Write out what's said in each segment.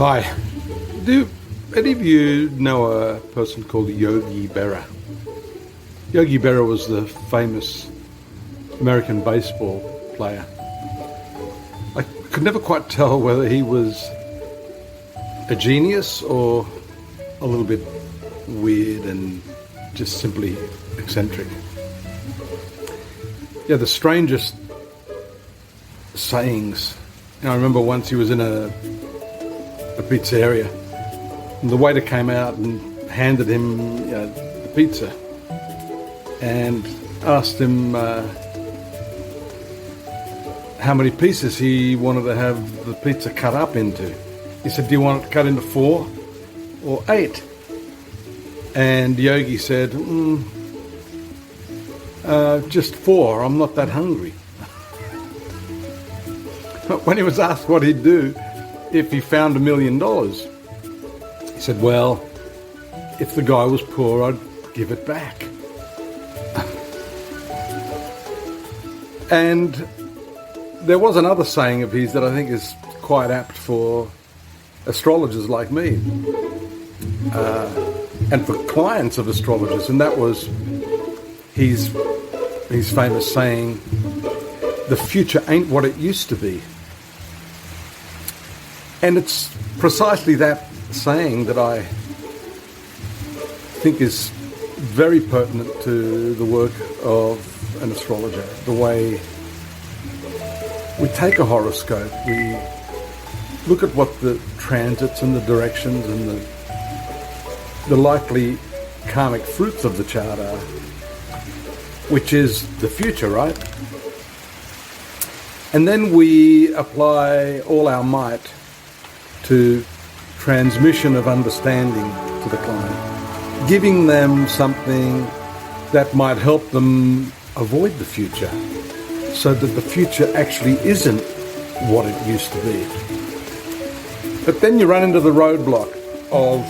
Hi. Do any of you know a person called Yogi Berra? Yogi Berra was the famous American baseball player. I could never quite tell whether he was a genius or a little bit weird and just simply eccentric. Yeah, the strangest sayings. I remember once he was in a pizzeria, and the waiter came out and handed him the pizza and asked him how many pieces he wanted to have the pizza cut up into. He said, "Do you want it cut into 4 or 8?" And Yogi said, "Just 4, I'm not that hungry." When he was asked what he'd do if he found $1 million, he said, "Well, if the guy was poor, I'd give it back." And there was another saying of his that I think is quite apt for astrologers like me, and for clients of astrologers, and that was his famous saying, "The future ain't what it used to be." And it's precisely that saying that I think is very pertinent to the work of an astrologer. The way we take a horoscope, we look at what the transits and the directions and the likely karmic fruits of the chart are, which is the future, right? And then we apply all our might to transmission of understanding to the client, giving them something that might help them avoid the future, so that the future actually isn't what it used to be. But then you run into the roadblock of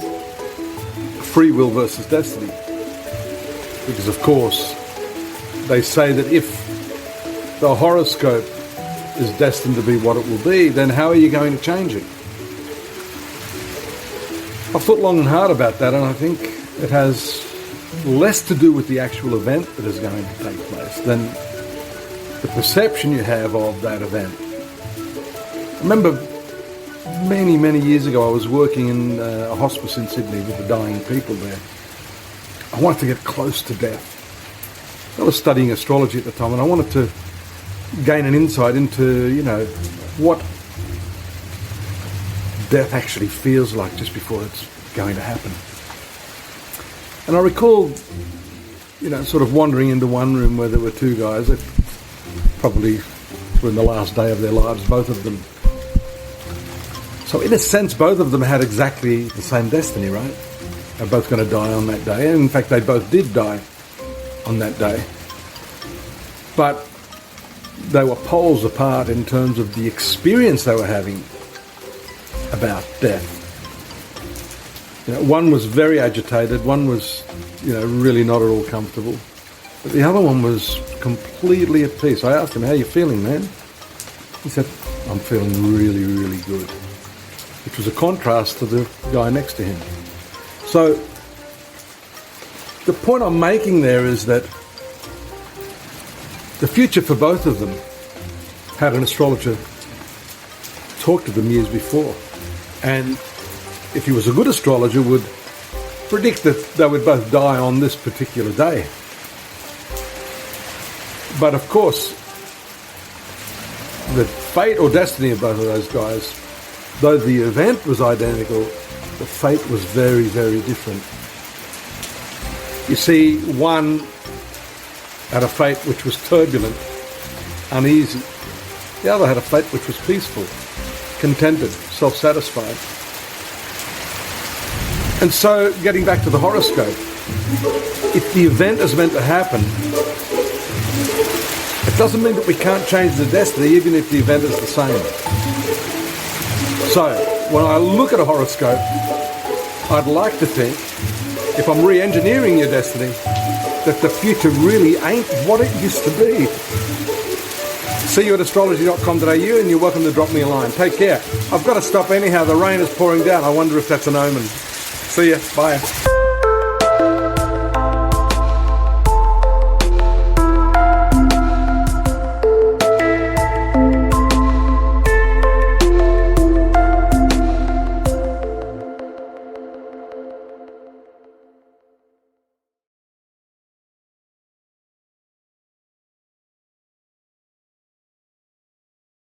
free will versus destiny, because of course they say that if the horoscope is destined to be what it will be, then how are you going to change it? I've thought long and hard about that, and I think it has less to do with the actual event that is going to take place than the perception you have of that event. I remember many, many years ago I was working in a hospice in Sydney with the dying people there. I wanted to get close to death. I was studying astrology at the time, and I wanted to gain an insight into, what death actually feels like just before it's going to happen. And I recall, sort of wandering into one room where there were two guys that probably were in the last day of their lives, both of them. So in a sense, both of them had exactly the same destiny, right? They're both going to die on that day. And in fact, they both did die on that day. But they were poles apart in terms of the experience they were having about death. One was very agitated, one was, really not at all comfortable. But the other one was completely at peace. I asked him, "How are you feeling, man?" He said, "I'm feeling really, really good." Which was a contrast to the guy next to him. So the point I'm making there is that the future for both of them had an astrologer talk to them years before. And if he was a good astrologer, would predict that they would both die on this particular day. But of course, the fate or destiny of both of those guys, though the event was identical, the fate was very, very different. You see, one had a fate which was turbulent, uneasy. The other had a fate which was peaceful, contented, self-satisfied. And so, getting back to the horoscope, if the event is meant to happen, it doesn't mean that we can't change the destiny even if the event is the same. So, when I look at a horoscope, I'd like to think, if I'm re-engineering your destiny, that the future really ain't what it used to be. See you at astrology.com.au, and you're welcome to drop me a line. Take care. I've got to stop anyhow. The rain is pouring down. I wonder if that's an omen. See ya. Bye.